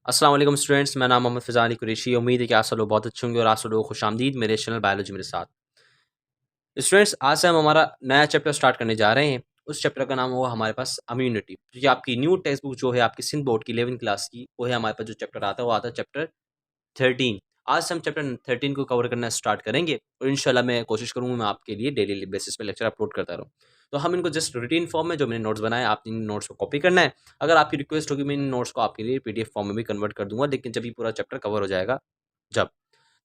अस्सलाम वालेकुम स्टूडेंट्स, मेरा नाम मोहम्मद फ़िज़ानी कुरैशी। उम्मीद है कि आप सब लोग बहुत अच्छे होंगे और आप सब लोग खुशामदीद मेरे चैनल बायोलॉजी मेरे साथ। स्टूडेंट्स, आज से हम हमारा नया चैप्टर स्टार्ट करने जा रहे हैं। उस चैप्टर का नाम होगा हमारे पास इम्यूनिटी, जो कि आपकी न्यू टेक्स्ट बुक जो है आपकी सिंध बोर्ड की 11वीं क्लास की, वो है हमारे पास जो चैप्टर आता है, वो आता है चैप्टर 13। आज से हम चैप्टर 13 को कवर करना स्टार्ट करेंगे और इंशाल्लाह मैं कोशिश करूँगा मैं आपके लिए डेली बेसिस पे लेक्चर अपलोड करता रहूँ। तो हम इनको जस्ट रूटीन फॉर्म में जो मैंने नोट्स बनाए, आपने इन नोट्स को कॉपी करना है। अगर आपकी रिक्वेस्ट होगी, मैं इन नोट्स को आपके लिए पीडीएफ फॉर्म में भी कन्वर्ट कर दूँगा, लेकिन जब ये पूरा चैप्टर कवर हो जाएगा जब।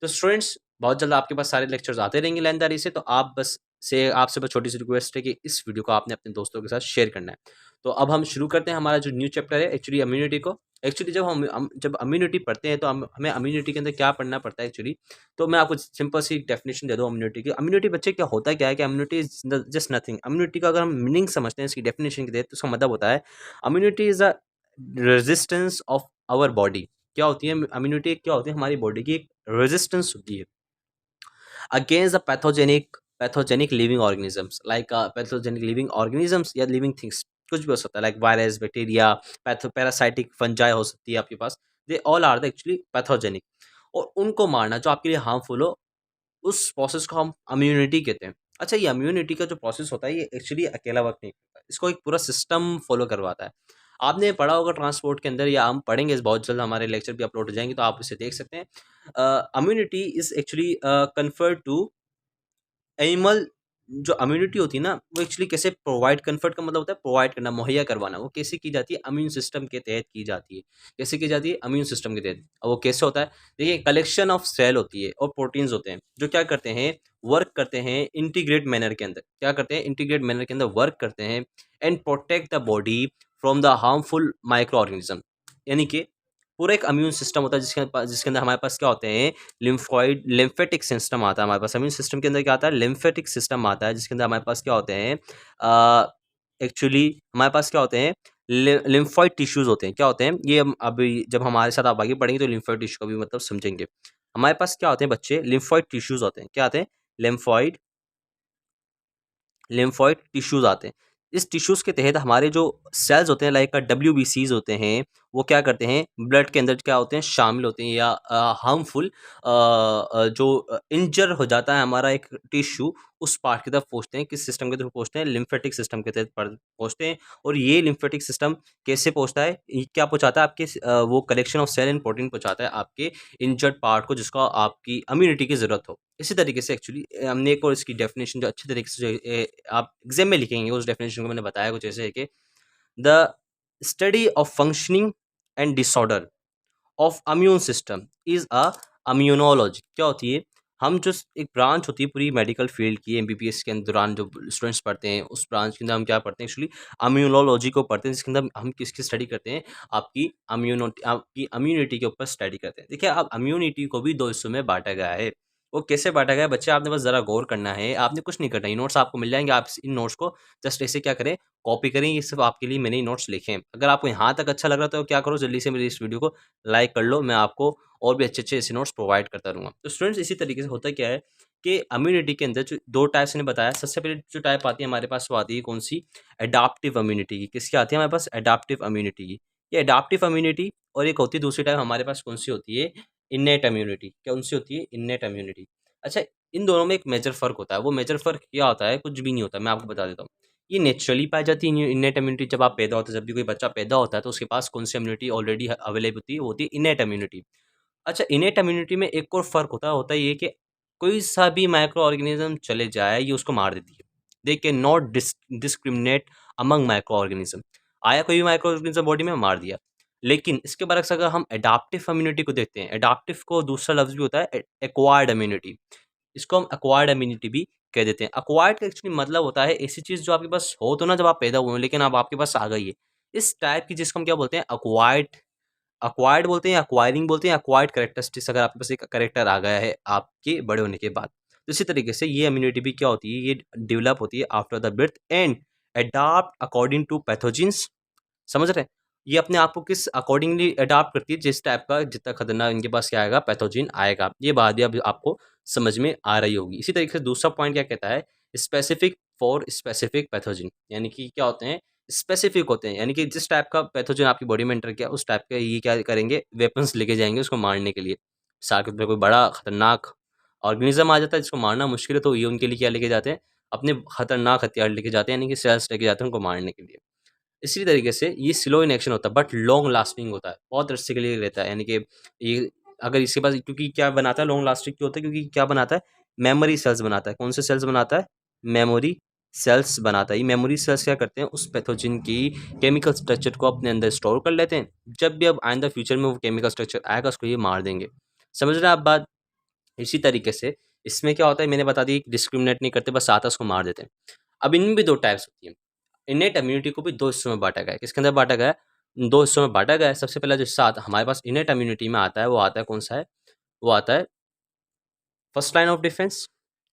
तो स्टूडेंट्स, बहुत जल्द आपके पास सारे लेक्चर्स आते रहेंगे लाइनदारी से, तो आपसे बस छोटी सी रिक्वेस्ट है कि इस वीडियो को आपने अपने दोस्तों के साथ शेयर करना है। तो अब हम शुरू करते हैं हमारा जो न्यू चैप्टर है एक्चुअली इम्यूनिटी को। एक्चुअली जब इम्यूनिटी पढ़ते हैं तो हमें इम्यूनिटी के अंदर क्या पढ़ना पड़ता है एक्चुअली। तो मैं आपको सिंपल सी डेफिनेशन दे दूँ इम्यूनिटी की। इम्यूनिटी बच्चे क्या होता क्या है कि immunity is just nothing. Immunity का अगर हम मीनिंग समझते हैं इसकी डेफिनेशन के तहत, तो उसका मतलब होता है immunity is a resistance of our body. क्या होती है इम्यूनिटी? क्या होती है? हमारी बॉडी की एक रेजिस्टेंस होती है against the pathogenic living organisms, like pathogenic living organisms या लिविंग थिंग्स, कुछ भी हो सकता है, like virus, bacteria, parasitic fungi हो सकती है आपके पास। They all are the actually pathogenic. और उनको मारना जो आपके लिए हार्मफुल हो, उस प्रोसेस को हम इम्यूनिटी कहते हैं। अच्छा, ये इम्यूनिटी का जो प्रोसेस होता है, ये एक्चुअली अकेला वर्क नहीं करता, इसको एक पूरा सिस्टम फॉलो करवाता है। आपने पढ़ा होगा ट्रांसपोर्ट के अंदर, या हम पढ़ेंगे बहुत जल्द, हमारे लेक्चर भी अपलोड हो जाएंगे तो आप इसे देख सकते हैं। Immunity is actually conferred to animal. जो इम्यूनिटी होती है ना, वो एक्चुअली कैसे प्रोवाइड, कन्फर्ट का मतलब होता है प्रोवाइड करना, मुहैया करवाना। वो कैसे की जाती है? इम्यून सिस्टम के तहत की जाती है। कैसे की जाती है? इम्यून सिस्टम के तहत। अब वो कैसे होता है? देखिए, कलेक्शन ऑफ सेल होती है और प्रोटीन्स होते हैं, जो क्या करते हैं, वर्क करते हैं इंटीग्रेट मैनर के अंदर। क्या करते हैं? इंटीग्रेट मैनर के अंदर वर्क करते हैं and protect the body from the harmful micro organism. यानी कि पूरा एक इम्यून सिस्टम होता है जिसके अंदर हमारे पास क्या होते हैं, लिम्फेटिक सिस्टम आता है हमारे पास। इम्यून सिस्टम के अंदर क्या आता है? लिम्फेटिक सिस्टम आता है, जिसके अंदर हमारे पास क्या होते हैं, एक्चुअली हमारे पास क्या होते हैं, लिम्फॉइड टिश्यूज होते हैं। क्या होते हैं ये? हम अभी जब हमारे साथ आप आगे पढ़ेंगे तो लिम्फॉइड टिश्यू का भी मतलब समझेंगे। हमारे पास क्या होते हैं बच्चे? लिम्फॉइड टिश्यूज होते हैं। क्या आते हैं? लिम्फॉइड लिम्फॉइड टिश्यूज आते हैं। इस टिश्यूज के तहत हमारे जो सेल्स होते हैं, लाइक डब्ल्यूबीसीज होते हैं, वो क्या करते हैं, ब्लड के अंदर क्या होते हैं, शामिल होते हैं, या हार्मफुल जो इंजर हो जाता है हमारा एक टिश्यू, उस पार्ट की तरफ पहुंचते हैं। किस सिस्टम के थ्रू पहुंचते हैं? लिम्फेटिक सिस्टम के तहत पहुंचते हैं। और ये लिम्फेटिक सिस्टम कैसे पहुंचता है? ये क्या पहुंचाता है आपके वो collection of cell and protein पहुंचाता है आपके इंजर्ड पार्ट को, जिसको आपकी इम्यूनिटी की जरूरत हो। इसी तरीके से एक्चुअली हमने एक और इसकी डेफिनेशन जो अच्छी तरीके से आप एग्जाम में लिखेंगे, उस डेफिनेशन को मैंने बताया कुछ ऐसे है कि the study of functioning and disorder of immune system is a immunology. क्या होती है? हम जो एक ब्रांच होती है पूरी मेडिकल फील्ड की, एमबीबीएस के दौरान जो स्टूडेंट्स पढ़ते हैं, उस ब्रांच के अंदर हम क्या पढ़ते हैं एक्चुअली? इम्यूनोलॉजी को पढ़ते हैं, जिसके अंदर हम किसकी स्टडी करते हैं? आपकी इम्यूनिटी के ऊपर स्टडी करते हैं। देखिए, अब इम्यूनिटी को भी दो हिस्सों में बांटा गया है। वो कैसे बांटा गया है बच्चे? आपने बस जरा गौर करना है, आपने कुछ नहीं करना। ये नोट्स आपको मिल जाएंगे, आप इन नोट्स को जस्ट ऐसे क्या करें, कॉपी करें। ये सिर्फ आपके लिए मैंने नोट्स लिखे हैं। अगर आपको यहाँ तक अच्छा लग रहा है तो क्या करो, जल्दी से मेरी इस वीडियो को लाइक कर लो। मैं आपको और भी अच्छे-अच्छे ऐसे नोट्स प्रोवाइड करता रहूँगा। तो स्टूडेंट्स, इसी तरीके से होता क्या है कि इम्यूनिटी के अंदर जो 2 टाइप्स ने बताया। सबसे पहले जो टाइप आती है हमारे पास, वो आती है कौन-सी? एडाप्टिव इम्यूनिटी की। किसकी आती है हमारे पास? एडाप्टिव इम्यूनिटी की। ये एडाप्टिव इम्यूनिटी, और एक होती है दूसरी टाइप हमारे पास, कौन-सी होती है? Innate immunity. कौन-सी होती है? Innate immunity. अच्छा, इन दोनों में एक मेजर फ़र्क होता है। वो मेजर फ़र्क क्या होता है? कुछ भी नहीं होता, मैं आपको बता देता हूँ। ये नेचुरली पाई जाती है इन्नेट इम्यूनिटी। जब आप पैदा होते हैं, जब भी कोई बच्चा पैदा होता है, तो उसके पास कौन-सी इम्यूनिटी ऑलरेडी अवेलेबल होती है? वो होती है इन्नेट इम्यूनिटी। अच्छा, इनेट इम्यूनिटी में एक और फ़र्क होता है ये कि कोई सा भी माइक्रो ऑर्गेनिज़्म चले जाए, ये उसको मार देती है। They can not discriminate among micro organism. आया कोई भी माइक्रो ऑर्गेनिज़्म बॉडी में, मार दिया। लेकिन इसके बरअक्स अगर हम एडाप्टिव इम्यूनिटी को देखते हैं, एडाप्टिव को दूसरा लफ्ज़ भी होता है एक्वायर्ड इम्यूनिटी। इसको हम एक्वायर्ड इम्यूनिटी भी कह देते हैं। एक्वायर्ड का एक्चुअली मतलब होता है ऐसी चीज़ जो आपके पास हो तो ना, जब आप पैदा हुए हो, लेकिन अब आपके पास आ गई है। इस टाइप की जिसको हम क्या बोलते हैं? एक्वायर्ड बोलते हैं, एक्वायरिंग बोलते हैं, एक्वायर्ड कैरेक्टरिस्टिक्स। अगर आपके पास एक कैरेक्टर आ गया है आपके बड़े होने के बाद, तो इसी तरीके से ये इम्यूनिटी भी क्या होती है? ये डेवलप होती है after the birth and adopt according to pathogens. समझ रहे हैं? ये अपने आप को किस अकॉर्डिंगली अडॉप्ट करती है, जिस टाइप का जितना खतरनाक इनके पास क्या आएगा, पैथोजेन आएगा। ये बात भी अब आपको समझ में आ रही होगी। इसी तरीके से दूसरा पॉइंट क्या कहता है? स्पेसिफिक फॉर स्पेसिफिक पैथोजेन, यानी कि क्या होते हैं स्पेसिफिक होते हैं, यानी कि जिस टाइप का पैथोजन आपकी बॉडी में एंटर किया उस टाइप के ये क्या करेंगे, वेपन्स लेके जाएंगे उसको मारने के लिए। साथ में कोई बड़ा खतरनाक ऑर्गेनिज्म आ जाता है जिसको मारना मुश्किल है, तो ये उनके लिए क्या लेके जाते हैं, अपने खतरनाक हथियार लेके जाते हैं, यानी कि सेल्स लेके जाते हैं उनको मारने के लिए। इसी तरीके से ये स्लो इन एक्शन होता है बट लॉन्ग लास्टिंग होता है, बहुत अरसे के लिए रहता है, यानी कि ये अगर इसके पास, क्योंकि क्या बनाता है लॉन्ग लास्टिंग क्यों होता है, क्योंकि क्या बनाता है, मेमोरी सेल्स बनाता है। कौन से सेल्स बनाता है, मेमोरी सेल्स बनाता है। ये मेमोरी सेल्स क्या करते हैं, उस पैथोजन की केमिकल स्ट्रक्चर को अपने अंदर स्टोर कर लेते हैं। जब भी अब आइंदा फ्यूचर में वो केमिकल स्ट्रक्चर आएगा उसको ये मार देंगे। समझ रहे हैं आप बात। इसी तरीके से इसमें क्या होता है, मैंने बता दी, डिस्क्रिमिनेट नहीं करते, बस आता है उसको मार देते हैं। अब इनमें भी दो टाइप्स होती है। इनेट इम्यूनिटी को भी दो हिस्सों में बांटा गया है। किसके अंदर बांटा गया है, दो हिस्सों में बांटा गया है। सबसे पहला जो हिस्सा हमारे पास इनेट इम्यूनिटी में आता है, वो आता है कौन सा है, वो आता है first line of defence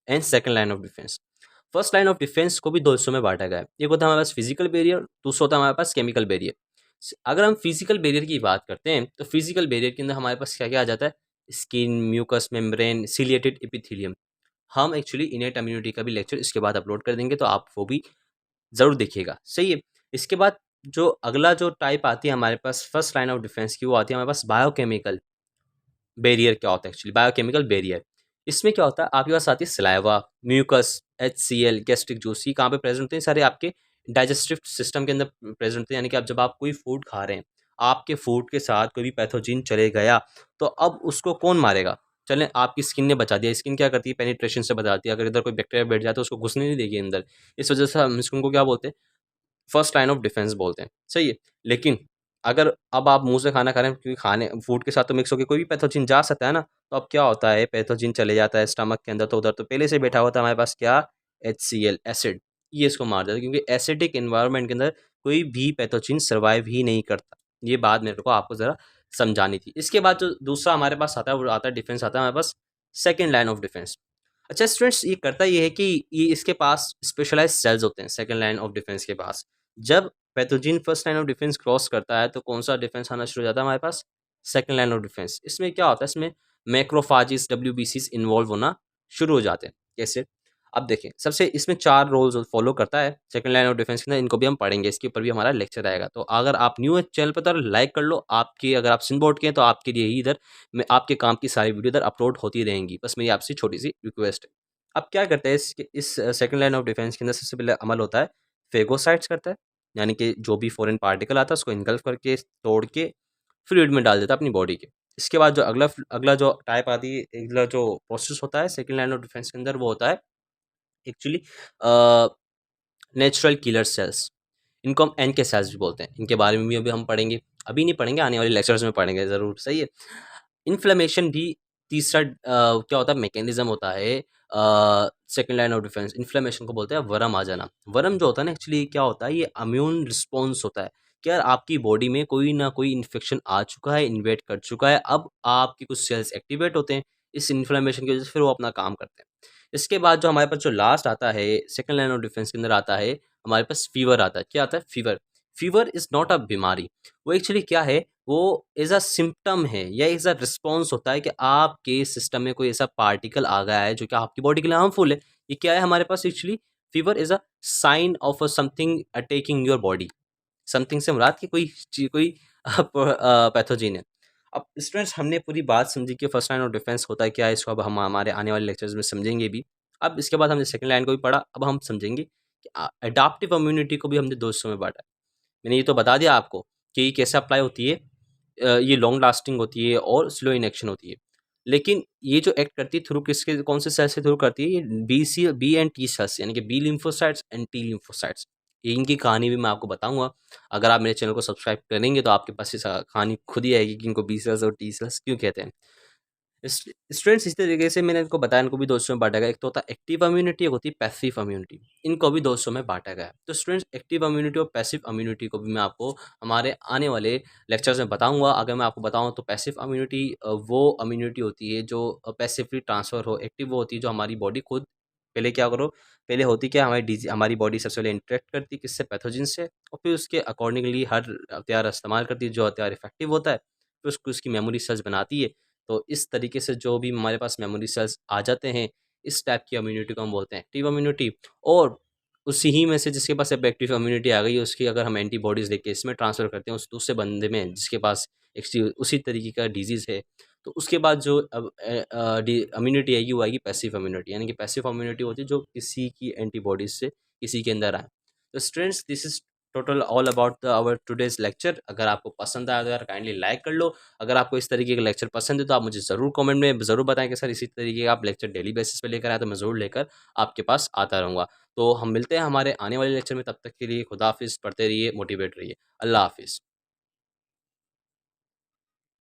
and second line of defence. First line of defence को भी दो हिस्सों में बांटा गया है। एक होता है हमारे पास फिजिकल बैरियर, दूसरा होता है हमारे पास केमिकल बैरियर। अगर हम फिजिकल बैरियर की बात करते हैं तो फिजिकल बैरियर के अंदर हमारे पास क्या क्या आ जाता है, skin, mucous membrane, ciliated epithelium. हम एक्चुअली इनेट इम्यूनिटी का भी लेक्चर इसके बाद अपलोड कर देंगे, तो आप वो भी ज़रूर देखिएगा, सही है। इसके बाद जो अगला जो टाइप आती है हमारे पास फर्स्ट लाइन ऑफ डिफेंस की, वो आती है हमारे पास बायोकेमिकल बैरियर। क्या होता है एक्चुअली बायोकेमिकल बैरियर, इसमें क्या होता है, आपके पास आती है saliva, mucus, HCl, gastric juice, ये कहाँ पे प्रेजेंट होते हैं, सारे आपके डाइजेस्टिव सिस्टम के अंदर प्रेजेंट होते हैं। यानी कि आप जब आप कोई फूड खा रहे हैं, आपके फूड के साथ कोई भी पैथोजिन चले गया, तो अब उसको कौन मारेगा, चलें आपकी स्किन ने बचा दिया। स्किन क्या करती है, पेनिट्रेशन से बचाती है। अगर इधर कोई बैक्टीरिया बैठ जाए तो उसको घुसने नहीं देगी अंदर। इस वजह से हम इसको क्या बोलते हैं, फर्स्ट लाइन ऑफ डिफेंस बोलते हैं, सही है। लेकिन अगर अब आप मुंह से खाना खा रहे हैं, क्योंकि खाने फूड के साथ तो मिक्स होकर कोई भी पैथोजिन जा सकता है ना, तो अब क्या होता है, पैथोजिन चले जाता है स्टमक के अंदर, तो उधर तो पहले से बैठा हुआ था हमारे पास क्या, HCl एसिड, ये इसको मार देता है। क्योंकि एसिडिक इन्वायरमेंट के अंदर कोई भी पैथोजिन सर्वाइव ही नहीं करता। ये बात मेरे को आपको ज़रा समझानी थी। इसके बाद जो दूसरा हमारे पास आता है, वो आता है डिफेंस, आता है हमारे पास सेकेंड लाइन ऑफ डिफेंस। अच्छा स्टूडेंट्स, ये करता ये है कि ये इसके पास स्पेशलाइज्ड सेल्स होते हैं सेकंड लाइन ऑफ डिफेंस के पास। जब pathogen first line of defence cross करता है तो कौन सा डिफेंस आना शुरू हो जाता है हमारे पास, सेकंड लाइन ऑफ डिफेंस। इसमें क्या होता है, इसमें मैक्रोफाजिस, WBCs इन्वॉल्व होना शुरू हो जाते हैं। कैसे, अब देखें, सबसे इसमें 4 रोल्स फॉलो करता है सेकंड लाइन ऑफ डिफेंस के अंदर, इनको भी हम पढ़ेंगे, इसके ऊपर भी हमारा लेक्चर आएगा। तो अगर आप न्यू है चैनल पर तो लाइक कर लो। आपकी अगर आप सिनबोर्ड के हैं तो आपके लिए ही इधर मैं आपके काम की सारी वीडियो इधर अपलोड होती रहेंगी। बस मेरी आपसे छोटी सी रिक्वेस्ट है। अब क्या करते हैं, इस सेकंड लाइन ऑफ डिफेंस के अंदर सबसे पहले अमल होता है फेगोसाइट्स करता है। यानी कि जो भी फॉरेन पार्टिकल आता है उसको इनगल्फ करके, तोड़ के फ्लूइड में डाल देता है अपनी बॉडी के। इसके बाद जो अगला अगला जो टाइप आती है, अगला जो प्रोसेस होता है सेकंड लाइन ऑफ डिफेंस के अंदर, वो होता है एक्चुअली नेचुरल किलर सेल्स। इनको हम NK सेल्स भी बोलते हैं। इनके बारे में भी अभी हम पढ़ेंगे, अभी नहीं पढ़ेंगे, आने वाले लेक्चर्स में पढ़ेंगे ज़रूर, सही है। इन्फ्लेमेशन भी तीसरा क्या होता है, मैकेनिज्म होता है second line of defence. Inflammation को बोलते हैं वर्म आ जाना। वर्म जो होता है ना, एक्चुअली क्या होता है, ये इम्यून रिस्पॉन्स होता है कि यार आपकी बॉडी में कोई ना कोई इन्फेक्शन आ चुका है, इन्वेट कर चुका है, अब आपके कुछ सेल्स एक्टिवेट होते हैं इस इन्फ्लेमेशन की वजह से, फिर वो अपना काम करते हैं। इसके बाद जो हमारे पास जो लास्ट आता है सेकंड लाइन ऑफ डिफेंस के अंदर आता है, हमारे पास फीवर आता है। क्या आता है, fever. Fever is not a बीमारी, वो एक्चुअली क्या है, वो एज़ अ सिम्पटम है या एज़ अ रिस्पॉन्स होता है कि आपके सिस्टम में कोई ऐसा पार्टिकल आ गया है जो कि आपकी बॉडी के लिए हार्मफुल है। ये क्या है हमारे पास actually, fever is a sign of a something attacking your body. Something से मुराद कि कोई पैथोजन है। अब स्टूडेंट्स, हमने पूरी बात समझी कि फर्स्ट लाइन ऑफ डिफेंस होता है क्या है, इसको अब हम हमारे आने वाले लेक्चर्स में समझेंगे भी। अब इसके बाद हमने सेकंड लाइन को भी पढ़ा, अब हम समझेंगे कि एडाप्टिव इम्यूनिटी को भी हमने दो हिस्सों में बांटा है। मैंने ये तो बता दिया आपको कि ये कैसे अप्लाई होती है, ये लॉन्ग लास्टिंग होती है और स्लो इन एक्शन होती है। लेकिन ये जो एक्ट करती है थ्रू किसके, कौन से सेल से थ्रू करती है, ये बी एंड टी सेल्स, यानी कि B lymphocytes and T lymphocytes. इनकी कहानी भी मैं आपको बताऊंगा। अगर आप मेरे चैनल को सब्सक्राइब करेंगे तो आपके पास इस कहानी खुद ही आएगी कि इनको बी सेल्स और टी सेल्स क्यों कहते हैं। स्टूडेंट्स, इसी तरीके से मैंने इनको बताया, इनको भी दो हिस्सों में बांटा गया। एक तो होता है एक्टिव इम्यूनिटी, एक होती है पैसिव इम्यूनिटी। इनको भी दो हिस्सों में बांटा गया है। तो स्टूडेंट्स, एक्टिव इम्यूनिटी और पैसिव इम्यूनिटी को भी मैं आपको हमारे आने वाले लेक्चर्स में बताऊंगा। अगर मैं आपको बताऊं तो पैसिव इम्यूनिटी वो इम्यूनिटी होती है जो पैसिवली ट्रांसफर हो, एक्टिव वो होती है जो हमारी बॉडी खुद पहले क्या करो, पहले होती क्या, हमारी बॉडी सबसे पहले इंटरेक्ट करती है किससे, पैथोजन से, और फिर उसके अकॉर्डिंगली हर हथियार इस्तेमाल करती है जो हथियार इफेक्टिव होता है, फिर उसको उसकी मेमोरी सेल्स बनाती है। तो इस तरीके से जो भी हमारे पास मेमोरी सेल्स आ जाते हैं, इस टाइप की इम्यूनिटी को हम बोलते हैं एक्टिव इम्यूनिटी। और उसी ही में से जिसके पास अब एक्टिव इम्यूनिटी आ गई है, उसकी अगर हम एंटीबॉडीज़ लेके इसमें ट्रांसफ़र करते हैं उस दूसरे बंदे में जिसके पास उसी तरीके का डिज़ीज़ है, तो उसके बाद जो अब डी इम्यूनिटी आएगी वो आएगी पैसिव इम्यूनिटी, यानी कि पैसिव इम्यूनिटी होती है जो किसी की एंटीबॉडीज़ से किसी के अंदर आए। तो students, this is total all about the our today's lecture. अगर आपको पसंद आया तो यार काइंडली लाइक कर लो। अगर आपको इस तरीके का लेक्चर पसंद है तो आप मुझे ज़रूर कमेंट में ज़रूर बताएँ कि सर इसी तरीके का आप लेक्चर डेली बेसिस पे लेकर आएँ, तो मैं ज़रूर लेकर आपके पास आता रहूँगा। तो हम मिलते हैं हमारे आने वाले लेक्चर में, तब तक के लिए खुदा हाफ़िज़, पढ़ते रहिए, मोटिवेट रहिए। अल्लाह हाफ़िज़।